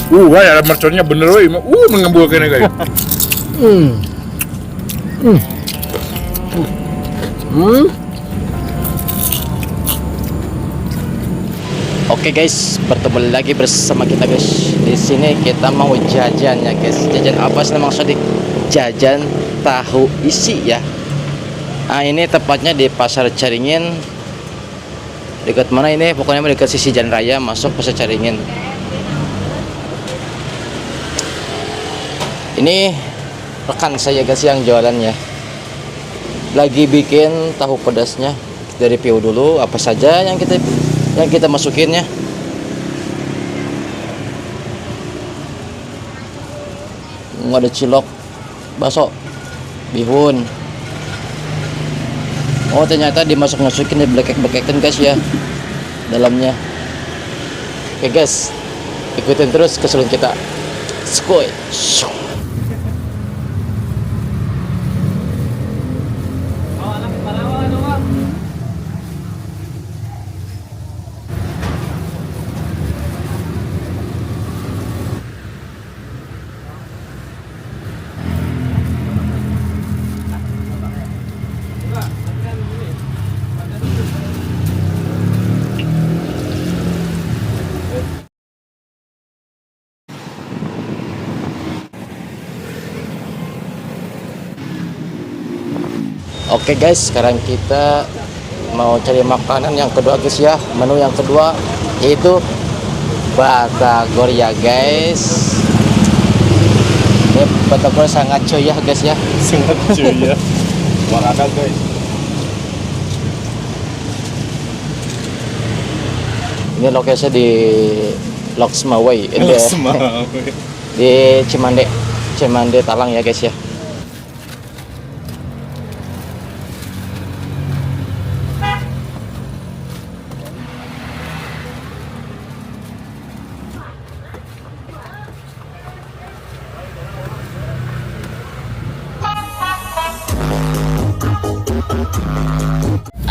Guys, ada merconnya bener weh. Mengembulkan guys. Oke guys, bertemu lagi bersama kita guys. Di sini kita mau jajan ya guys. Jajan apa sih maksudnya? Jajan tahu isi ya. Nah ini tepatnya di Pasar Caringin. Dekat mana ini? Pokoknya dekat sisi Jalan Raya masuk Pasar Caringin. Ini rekan saya guys yang jualannya. Lagi bikin tahu pedasnya. Dari review dulu apa saja yang kita masukinnya. Ada cilok, bakso, bihun. Oh ternyata dimasukin diblekek-blekekin guys ya dalamnya. Oke guys, ikutin terus keseruan kita. Skoy. Oke guys, sekarang kita mau cari makanan yang kedua guys ya. Menu yang kedua yaitu batagor ya guys. Ini batagor sangat cuy ya guys ya. Sangat cuy ya. Makanan guys. Ini lokasinya di Loksma Way. Di Cimande Talang ya guys ya.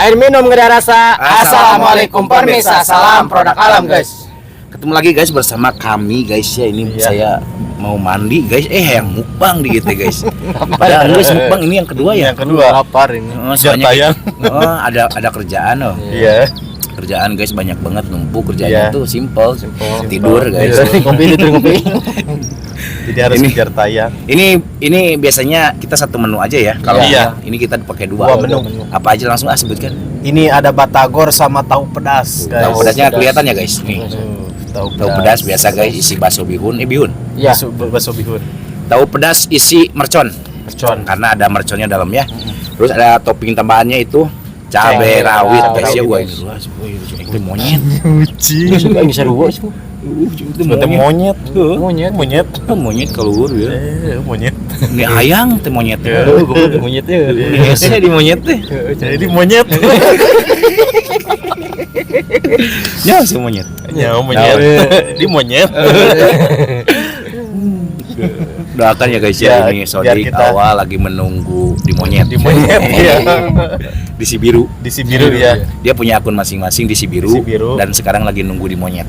Air minum gak ada rasa. Assalamualaikum permisa. Salam produk alam guys. Ketemu lagi guys bersama kami guys ya. Ini saya mau mandi guys. Yang mukbang di gitu guys. Padahal guys mukbang ini yang kedua ya. Yang kedua lapar ini. Soalnya ada kerjaan loh. Iya. Kerjaan guys banyak banget numpuk. Kerjaannya tuh simple. Tidur guys. Tidur ngopi. Jadi harus kejar tayang. Ini biasanya kita satu menu aja ya. Kalau ini kita pakai dua menu. Apa aja langsung sebutkan. Ini ada batagor sama tahu pedas guys. Tahu pedasnya kelihatan ya guys. Nih. Tahu pedas biasa guys isi bakso bihun. Bihun. Iya, bakso bihun. Tahu pedas isi mercon. Karena ada merconnya dalam ya. Terus ada topping tambahannya itu cabai rawit guys ya. Wah ini monyet. Uci. Suka bisa dua sih. Itu monyet keluar ya. Monyet. Ini ayang teh monyet. Monyet ya. Biasanya di monyet teh. Jadi monyet. Ya si monyet. Di monyet. Doakan ya guys ya, ini Sodik awal lagi menunggu di monyet. Ya. Di Sibiru ya. Dia punya akun masing-masing di Sibiru. Dan sekarang lagi nunggu di monyet.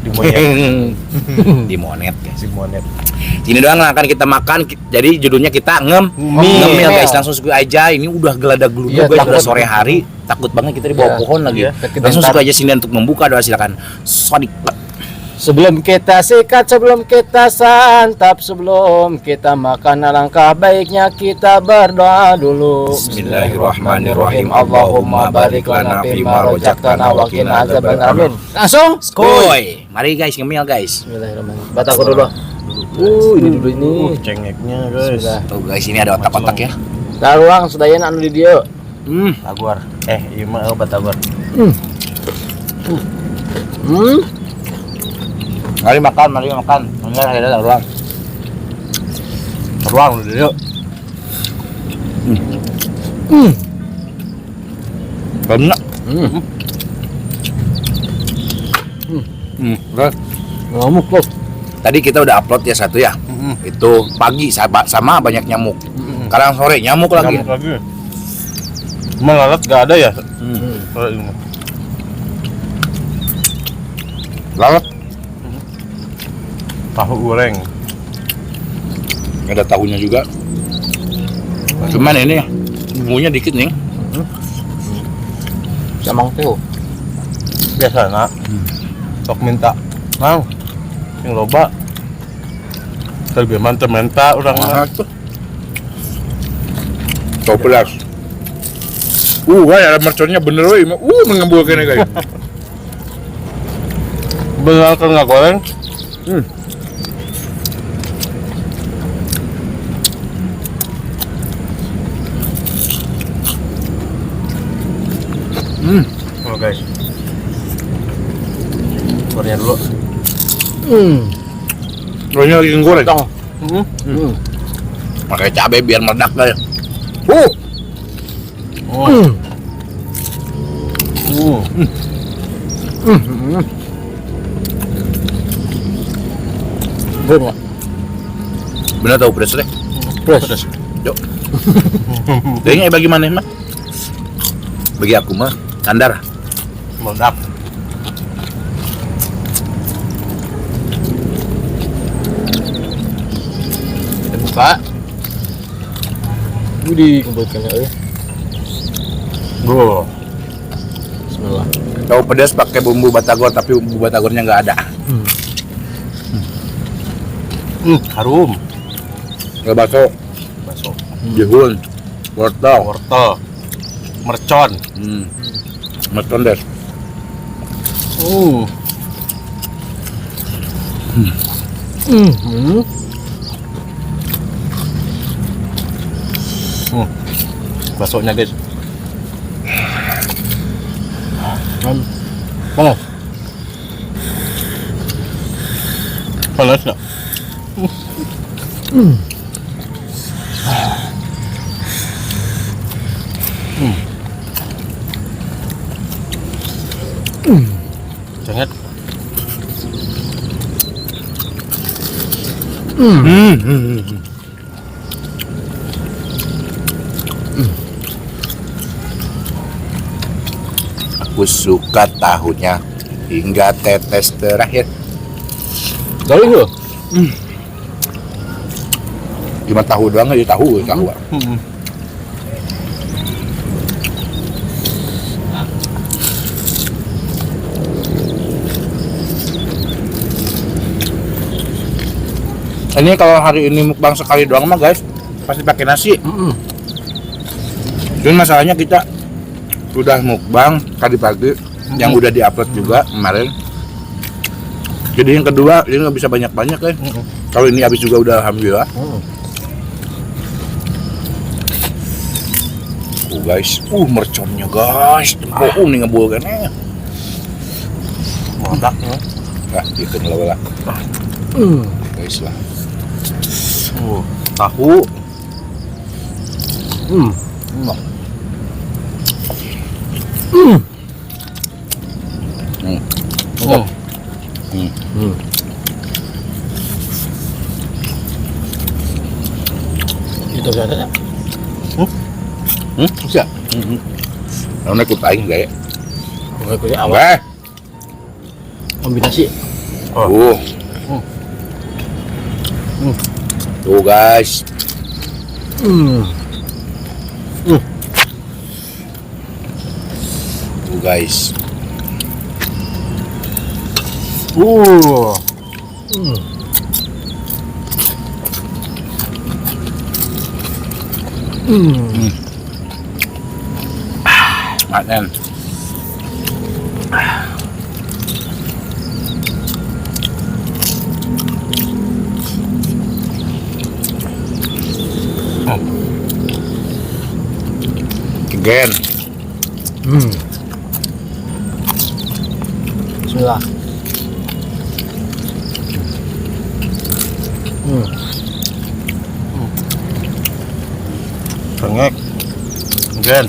Di monet guys. Ini doang lah akan kita makan. Jadi judulnya kita ngemil guys. Langsung suku aja. Ini udah geladak geluduk guys. Udah sore hari. Takut banget kita di bawah pohon lagi. Langsung suku aja sini untuk membuka. Doa silakan Sodik. Sebelum kita sikat, sebelum kita santap, sebelum kita makan, alangkah baiknya kita berdoa dulu. Bismillahirrahmanirrahim. Allahumma barik lana fima rojaktana wa qina adzabannar. Langsung skoy. Mari guys ngemil guys. Bismillahirrahmanirrahim. Batagor dulu. Ini dulu ini. Cengeknya guys. Tuh guys ini ada otak-otak ya. Taruang sedayan anu di dia. Batagor. Iya mah batagor. Mari makan. Enggak ada ruang. Ruang dulu. Benar. Ngamuk kok. Tadi kita udah upload ya satu ya. Itu pagi sama banyak nyamuk. Sekarang sore nyamuk lagi. Emang lalat gak ada ya? Lalat. Tahu goreng. Ada tahunya juga. Cuman ini bumbunya dikit nih. Jamang tuh. Biasa nak. Sok minta. Mang. Yang loba. Terbiar mantep minta orang Mahal mah. tuh. Toples. Guys, ada merconnya bener weh. Mengembulkan guys. Benar kan nggak goreng? Oh guys. Gorengnya dulu. Rohnya lagi goreng. Hmm. Pakai cabai biar meledak guys. Bener tahu pedas deh. Pedas. Yuk. Dagingnya bagaimana mah? Bagi aku mah kandar. Meledak. Kita buka. Widih, kumpulkan ya. Bro. Bismillah. Tahu pedas pakai bumbu batagor tapi bumbu batagornya nggak ada. Harum. Nggak bakso, Bakso. bihun, wortel, Wortel. Mercon. mercon des. Baksonya guys. Panas. Panas nggak? Cenget. Aku suka tahunya hingga tetes terakhir. Garing loh. Cuma tahu doang aja tahu. Ini kalau hari ini mukbang sekali doang mah guys, pasti pakai nasi. Cuman masalahnya kita udah mukbang tadi pagi, yang udah diupload juga kemarin. Jadi yang kedua ini nggak bisa banyak-banyak kan. Kalau ini habis juga udah alhamdulillah. Guys, merconnya guys, nih ngebulkannya. Meledak ya. Nah, gitu lah. Guys lah. Tahu. Itu biasanya. Bisa. Karena ikut aing enggak ya? Mulai awal Enggak. kombinasi. Tuh guys. Tuh guys. Makan. Again. Bismillah. Cengek. Again.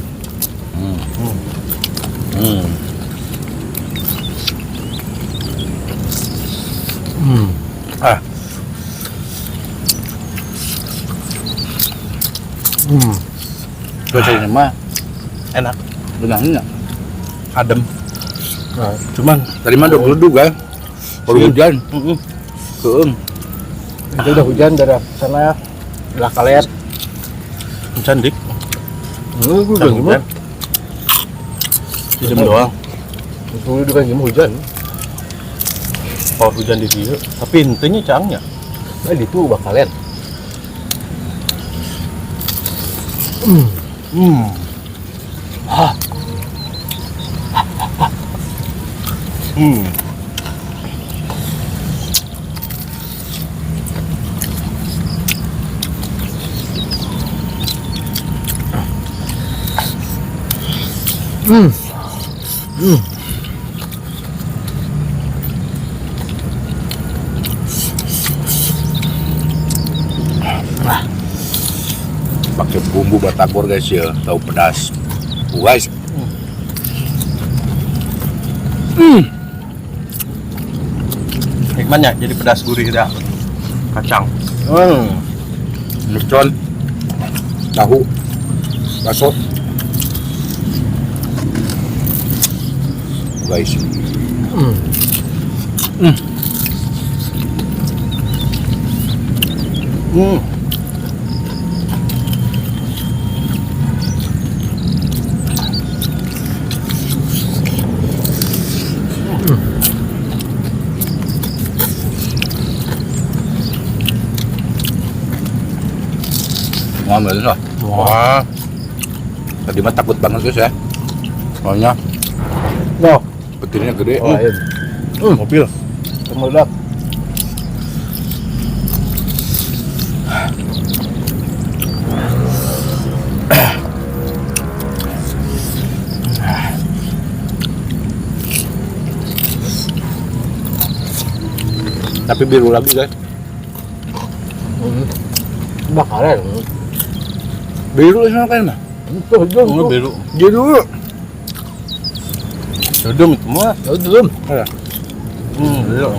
Cuaca ini mah Enak. benangnya Adem. Cuman tadi mah udah geleduk kan. Baru hujan. Keung. Itu udah hujan dari sana belah kalet. Cantik. Gue udah gimana? Jam doang. Itu udah gimana hujan? Oh hujan di dia. Tapi intinya cangnya. Nah itu bakalan. Pakai bumbu batagor guys ya, tahu pedas. Guys. Nikmatnya jadi pedas gurih dah. Kacang. Mercon, tahu, bakso. Guys. Ngambil lah. Wah. Tadi mah takut banget guys ya. Soalnya No, petirnya gede. iya. Mobil. Meledak. Tapi biru lagi guys. Bakalan. Biru sama kan mah. Itu Biru. Biru. Dudum itu mah. belum. Biru.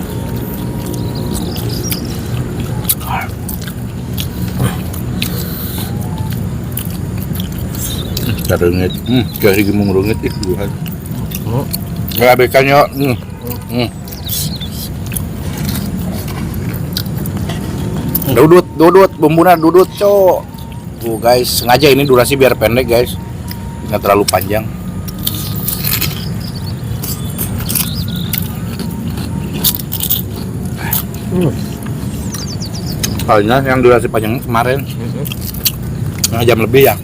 Karengit. Kayak gimung rungit itu kan. Enggak bekannya. Dudut, bumbunya dudut, cok. Tuh guys, sengaja ini durasi biar pendek guys, nggak terlalu panjang. Soalnya yang durasi panjang kemarin, setengah jam lebih ya.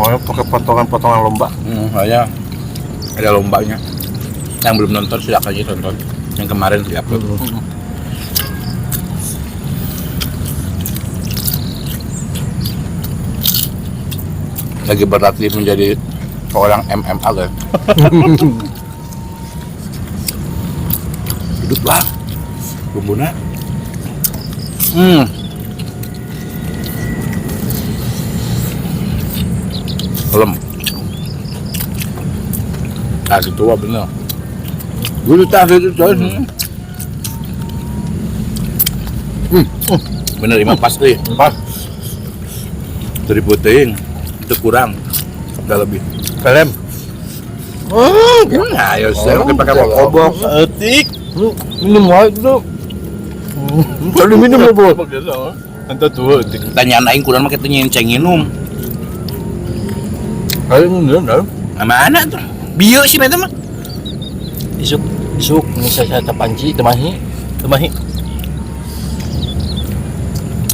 Oh, pakai potongan-potongan lomba. Soalnya ada lombanya. Yang belum nonton silakan aja tonton. Yang kemarin diupload. Lagi berlatih menjadi seorang MMA kan. Hidup lah bumbunya. Belum. Ah gitu wah bener. Gue tak gitu coy. Bener imam pas deh. Pas. Dari puting itu kurang, udah lebih. Kalem. Nah, ya saya pakai kobok. Etik. Minum aja tuh. Kalau minum ya bos. Anta tuh etik. Tanyaan aing kurang make teu nyenceng minum. Kalau minum dah. Mana tuh? Bio sih eta mah. Isuk misalnya saya panci temahi.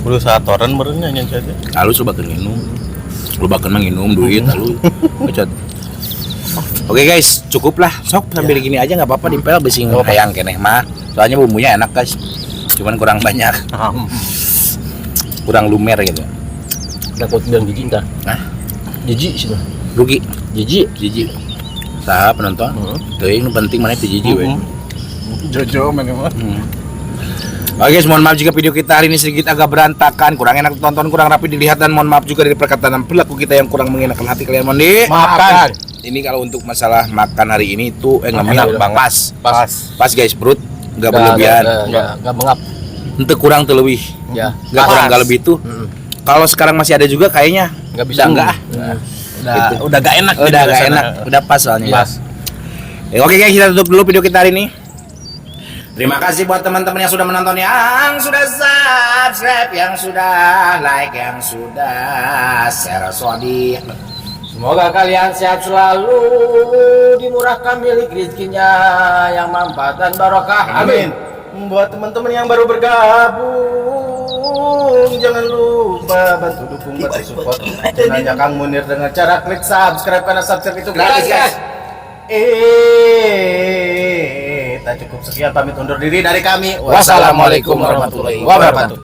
Udah satoran merenya nyan saja. Lalu sobakeun minum. Lu bakal nginum duit lalu. Ecet. Oke guys, cukup lah. Sok sambil gini aja nggak apa-apa dimpel besing hayang keneh mah. Soalnya bumbunya enak guys. Cuman kurang banyak. Kurang lumer gitu. Takut bilang jijik entah. Hah? Jijik sih mah. Rugi. Jijik. Saha penonton? Teuing nu penting mana teu jijik we. Jojo mana mah. Oke guys, mohon maaf jika video kita hari ini sedikit agak berantakan, kurang enak ditonton, kurang rapi dilihat, dan mohon maaf juga dari perkataan dan perilaku kita yang kurang mengenakan hati kalian. Mondi. Makan. Ini kalau untuk masalah makan hari ini tuh ngemil banget. pas guys, perut nggak berlebihan, Enggak mengap. ente kurang terlebih, Ya. nggak kurang nggak lebih tuh. Kalau sekarang masih ada juga kayaknya Enggak bisa enggak. Udah gak enak. Udah gak enak, udah pas soalnya. Pas. Oke guys, kita tutup dulu video kita hari ini. Terima kasih buat teman-teman yang sudah menonton, yang sudah subscribe, yang sudah like, yang sudah share Sodik. Semoga kalian sehat selalu, dimurahkan milik rezekinya yang manfaat dan barokah. Amin. Buat teman-teman yang baru bergabung, jangan lupa bantu dukung, bantu support channelnya Kang Munir dengan cara klik subscribe, karena subscribe itu gratis, guys. Tak cukup sekian, pamit undur diri dari kami. Wassalamualaikum warahmatullahi wabarakatuh.